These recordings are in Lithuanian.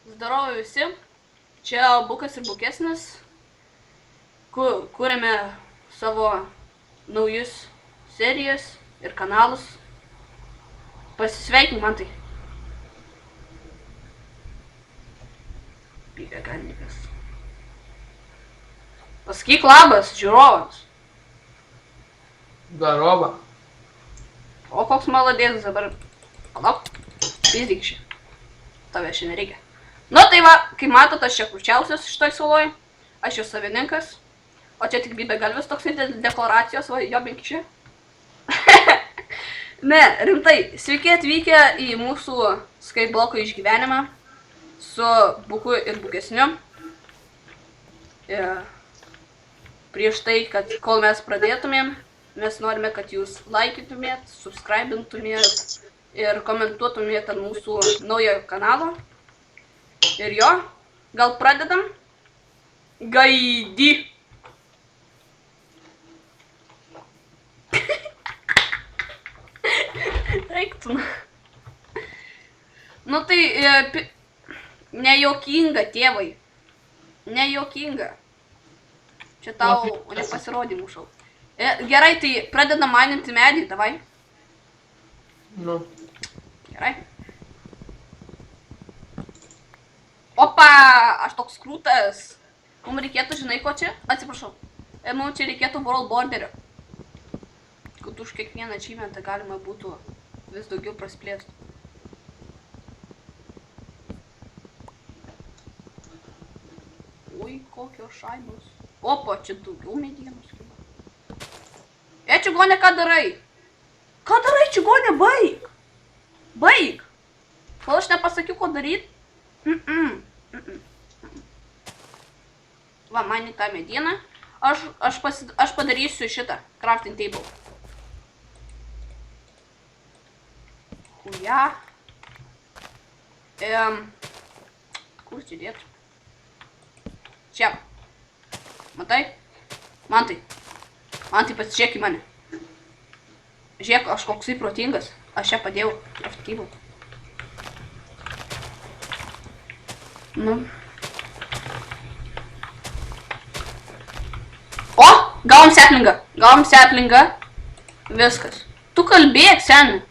Zdarovo visi, čia Bukas ir Bukesnis, kūrėme savo naujus serijas ir kanalus. Pasisveikink, Mantai. Pygagalnikas. Pasakyk labas žiūrovams. Zdarovo. O koks maladėlis dabar. Palauk, pizdyk šį. Tavę šiandien nereikia. Nu tai va, kaip matot, aš čia kurčiausias šitoj saloj. Aš jau savininkas. O čia tik Pygagalvis toks deklaracijos, va, jobink čia. Ne, rimtai, sveiki atvykę į mūsų Skybloko išgyvenimą su Buku ir Bukesniu. Prieš tai, kad kol mes pradėtumėm, mes norime, kad jūs laikytumėt, subscribintumėt ir komentuotumėt ant mūsų naujo kanalo. Ir jo, gal pradedam? Gaidi! Reiktų. Nu tai, nejuokinga, tėvai. Nejuokinga. Čia tau nepasirodymų šau. Gerai, tai pradedam mininti medį, davai. Nu. Gerai. Opa, aš toks krūtas. Mums reikėtų, žinai ko čia? Atsiprašau. Mums čia reikėtų World Borderio. Kad už kiekvieną achievementą galima būtų vis daugiau prasplėsti. Oi, kokios šaibos. Opa, čia daugiau medienos. Čigonė, ką darai? Ką darai, Čigonė? Baig! Baig! Kol aš nepasakiau, ko daryt? Va, man į tą medieną. Aš padarysiu šitą crafting table. Huja. Kur čia dėtų? Čia. Matai? Mantai, pasižiūrėk į mane. Žiūrėk, aš koksai protingas. Aš čia padėjau crafting table. Nu. O! Gavom seplingą. Viskas. Tu kalbėk, seni.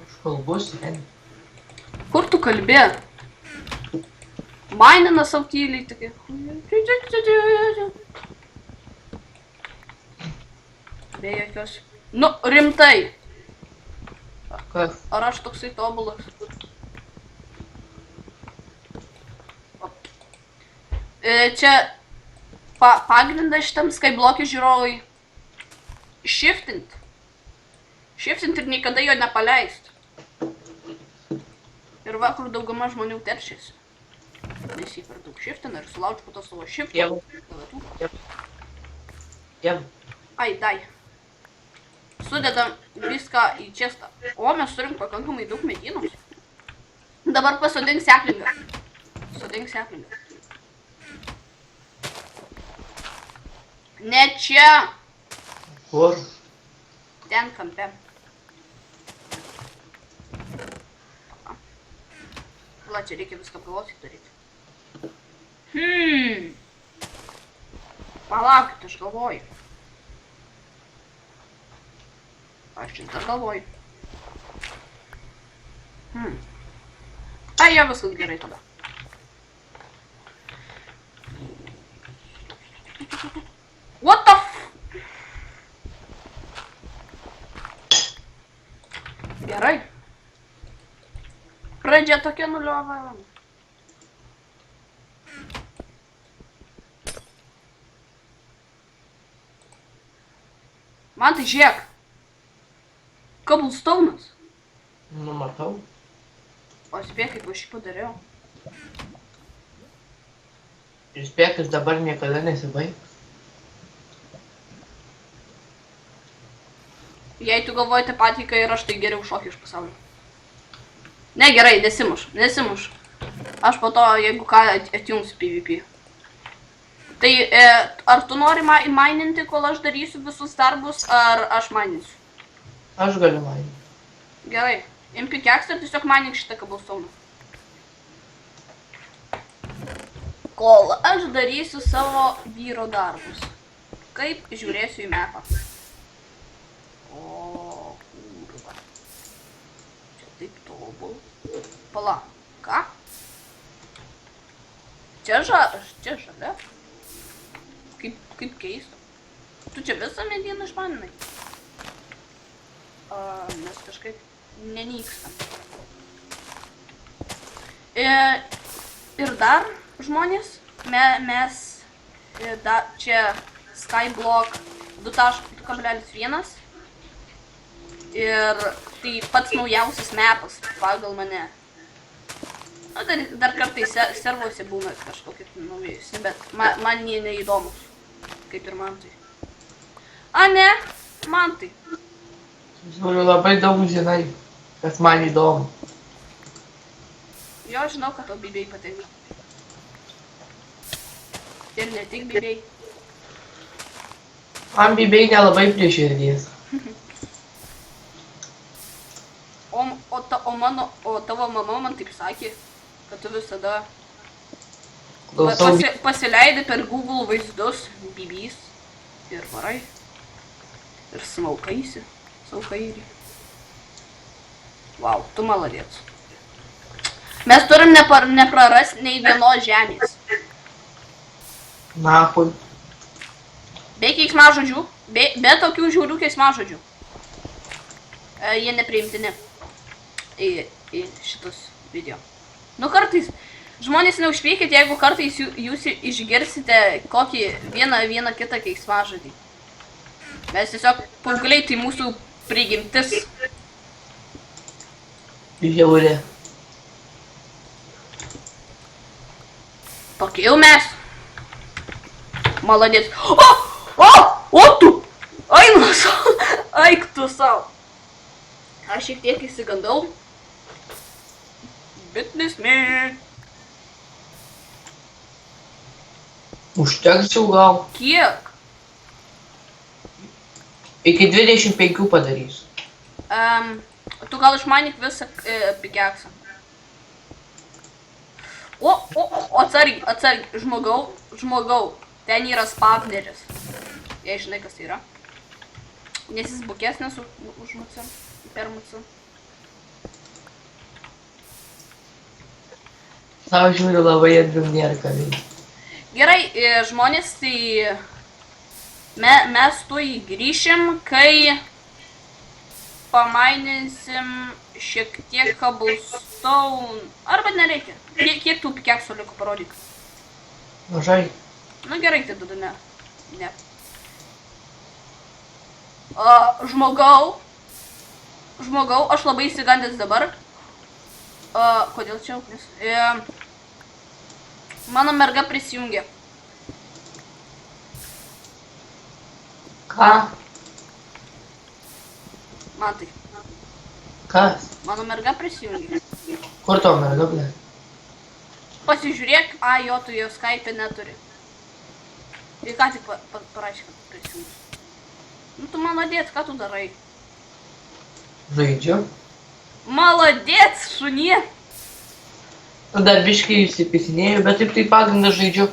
Aš kalbu, seni. Kur tu kalbė? Mainina savo tyliai tokia. Be jokios. Nu, rimtai. Kas? Ar aš toksai tobulas? Čia pagrindą šitam Skyblokį žiūrovai shiftint. Shiftint ir niekada jo nepaleist. Ir va, kur dauguma žmonių teršiasi. Nes jį per daug shiftina ir sulauč po to savo shiftą. Jam. Ai, dai. Sudedam viską į čestą. O, mes turim pakankamai daug medienos. Dabar pasodink seplingą. Sodink seplingą. Ne čia. Kur? Ten kampe. Va, čia reikia viską apgalvoti daryti. Palaukit, aš galvoju. Aš čia dar galvoju. Ai, jau viskas gerai tada. What the f... Gerai. Pradžia tokia nuliova. Man tai žiūrėk. Cobblestone'as. Nu, matau. O spėk, kaip aš jį padariau. Ir spėk, jis dabar niekada nesibaigs. Jei tu galvoji tą patį, kai ir aš, tai geriau šokį iš pasaulio. Ne, gerai, nesimuš. Aš po to, jeigu ką, atjungsiu PvP. Tai, ar tu nori maininti, kol aš darysiu visus darbus, ar aš maininsiu? Aš galiu maininti. Gerai, imk pickaxe ir tiesiog mainink šitą cobblestone'ą. Kol aš darysiu savo vyro darbus. Kaip žiūrėsiu į mapą. O, kurva. Čia taip tobul. Pala, ką? Čia žalia. Kaip keista. Tu čia visą medieną išmaninai? Mes kažkaip nenykstam. Ir dar žmonės, mes čia Skyblock 2.1 ir tai pats naujausias mapas pagal mane. Na, dar kartais servuose būna kažkokie naujausi, bet man jie neįdomus, kaip ir man tai. A ne, man tai. Žiūriu, labai daug žinai, kas man įdomu. Jo, žinau, kad tau bibiai patinka. Ir ne tik bibiai. Man bibiai nelabai prie širdies. O tavo mama man taip sakė, kad tu visada Klausau, pasileidai per Google vaizdus, bibys ir varai. Ir smaukaisi, saukairi. Vau, tu maladėts. Mes turim neprarast nei vienos žemės. nahui. Be keiksmažodžių, be tokių žiaurių keiksmažodžių. Jie nepriimtini į šitus video. Nu kartais, žmonės neužpykit, jeigu kartais jūs išgirsite kokį vieną kitą keiksmažodį. Mes tiesiog paaugliai, tai mūsų prigimtis. Žiaurė. Tokie jau mes. Maladės. O tu! Aik tu sau. Aš šiek tiek įsigandau. Bet nesmė. Užtekčiau gal. Kiek? Iki 25 padarysiu. Tu gal išmanyk visą pikeksą. Atsargiai, žmogau, ten yra spawneris. Jei žinai, kas tai yra. Nes jis bukesnis už mucą, per mucą. Savo žiūriu labai atbim nėra ką veikti. Gerai, žmonės, tai mes tuoj grįšim, kai pamaininsim šiek tiek cobblestone. Arba nereikia. Kiek tų pikeksų liko parodyk? Mažai. Nu gerai, tai tada ne. Žmogau, aš labai įsigandęs dabar. Kodėl čia ugnis? Mano merga prisijungė. Ką? Matai, Kas? mano merga prisijungė. Kur tavo merga, ble? Pasižiūrėk, jo, tu jo Skype neturi. Tai ką tik parašė, kad prisijungė. Nu tu maladėts, ką tu darai? Žaidžiu. Maladėts, šunie! Nu, dar biškai išsipisinėjau, bet taip tai pagrindą žaidžiu.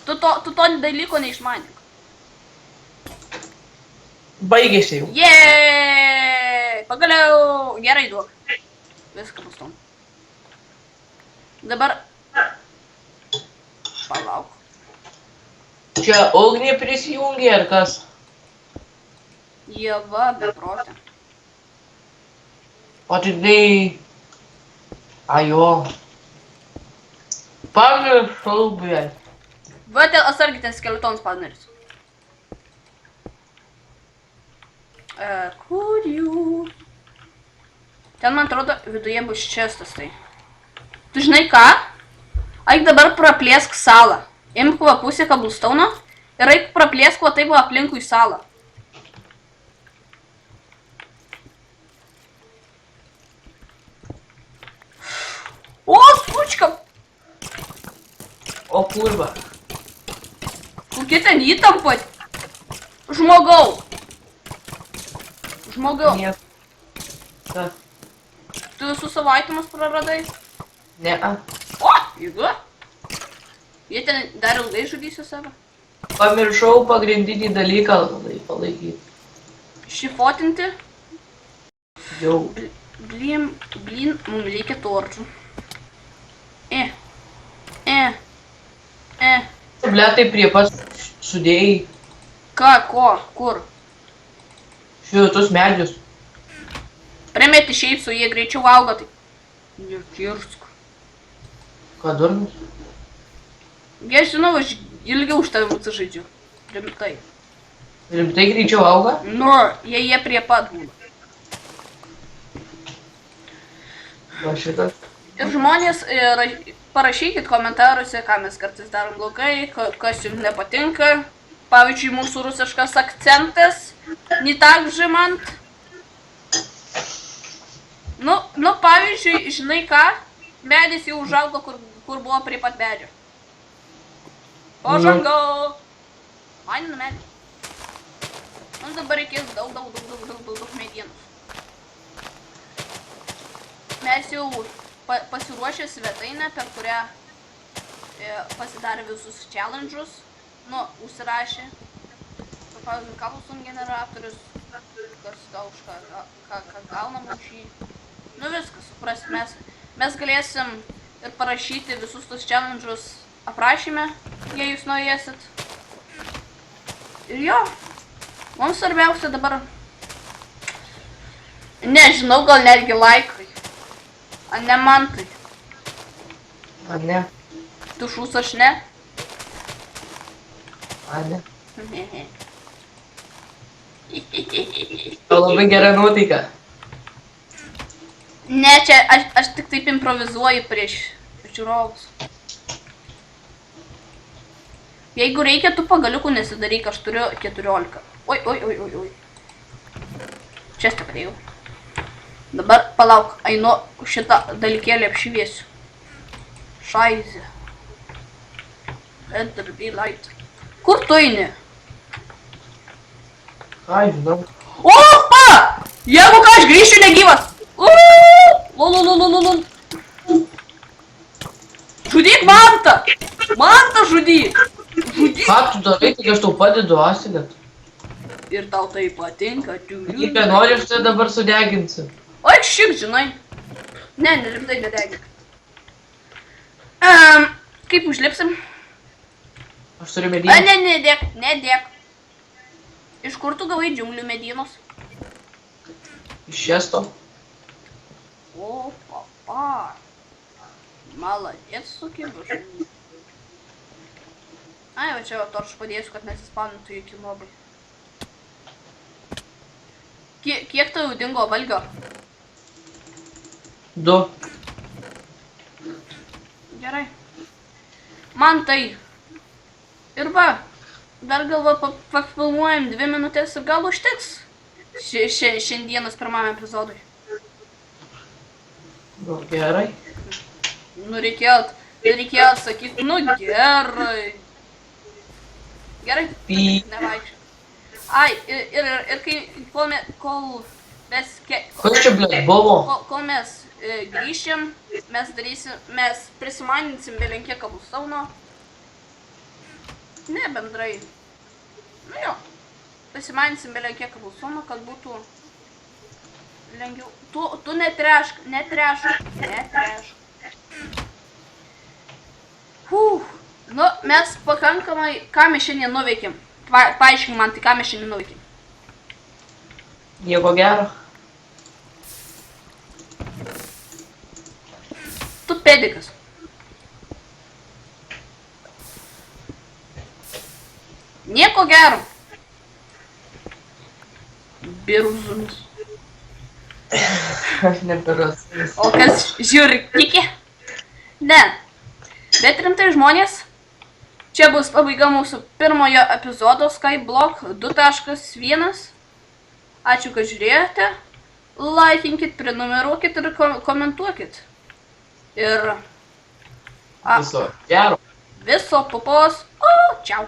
Tu to dalyko neišmanik. Baigėsi jau. Jeeeey! Pagaliau! Gerai duok. Viską nustom. Dabar... Palauk. Čia ugnį prisijungė ar kas? Jeva, beprotė. O tai tai... Ajo. Pamiršau, ble. Va, atsargiai ten skeleton spawneris. Kur jų? Ten, man atrodo, viduje bus čestas tai. Tu žinai ką? Eik dabar praplėsk salą. Imk va pusę cobblestone'o ir eik praplėsk va taip va aplinkui salą. O, skučka! O kurva. Kokia ten įtampa? Žmogau! Žmogau, Niek. Kas? tu visus savo itemus praradai? Ne-a. O, jeigu? Jie ten dar ilgai žudysi save. Pamiršau pagrindinį dalyką palaikyti. Šifotinti. Jau. Blin, mums reikia torčių. Tabletai prie pats sudėjai Ką, ko, kur? šitus medžius. Primeti šiaip su jie greičiau auga, tai... Nekirsk. Ką durnas? Aš žinau, aš ilgiau už tave mūsų žaidžiu. Rimtai. Rimtai greičiau auga? Nu, jie prie pat būna. Va šitas. Ir žmonės, parašykit komentaruose, ką mes kartais darom blogai, kas jums nepatinka. Pavyzdžiui, mūsų rusiškas akcentas, ne tak žymant. Nu, pavyzdžiui, žinai ką, medis jau užaugo, kur buvo prie pat medžio. Pažanga! Manina medį. Mums dabar reikės daug medienos. Mes jau pasiruošę svetainę, per kurią pasidarė visus challenge'us. Nu, užsirašė. Pavyzdžiui, kabusum generatorius, kas gal už ką gaunam už jį. Nu viskas, supras, mes galėsim ir parašyti visus tos challenge'us aprašyme, jei jūs norėsit. Ir jo, mums svarbiausia dabar, nežinau, gal netgi laikai. A ne man tai. A ne. Tušus aš ne. A ne. Tau labai gera nuotaika. Ne, čia aš tik taip improvizuoju prieš žiūrovus. Jeigu reikia, tu pagaliukų nesidaryk, aš turiu 14. Oi. Čia stiprėjau. Dabar palauk, einu šitą dalykėlį apšviesiu. Šaizė. Better be light. Kur tu eini? Ką žinau. Opa! Jeigu ką, aš grįšiu negyvas. Lulululululul. Žudyk Mantą! Mantą žudyk! Žudyk! Ką tu darai, tik aš tau padedu asilėt. Ir tau tai patinka, Jei ką nori, aš tai dabar sudeginsiu. Oi, šiaip, žinai. Ne, rimtai nedegink. Kaip užlipsim? Aš turiu medieną. Nedėk. Iš kur tu gavai džiunglių medienos? Iš šesto. O, papa. Maladėt sukibus. Ai, va čia torš padėsiu, kad nesispanintų jokie mobai. Kiek tau dingo valgio? 2. Gerai. Man tai. Ir va, dar galva pafilmuojam 2 minutės ir gal užteks šiandienos pirmam epizodui. Nu, gerai. Nu, reikėjo sakyti, nu gerai. Gerai, nevaikščiau. Ai, ir kai, kol mes Kas čia, blėt, buvo? Kol mes grįšim, mes prisimaninsim belenkiek kabusauno. Ne, bendrai. Nu jo, prisimaninsim belenkiek kabusauno, kad būtų lengviau. Tu netrešk. Nu, mes pakankamai, ką mes šiandien nuveikėm. Paaiškink man, tai ką mes šiandien nuveikėm. Nieko gero. Tu pedikas. Nieko gero. Biruzumis. Aš neberusinis. O kas žiūri, tiki? Ne. Bet rimtai žmonės, čia bus pabaiga mūsų pirmojo epizodo Skyblock 2.1. Ačiū, kad žiūrėjote. Laikinkit, prenumeruokit ir komentuokit. Ir... Viso gero. Viso popos. O, čiau.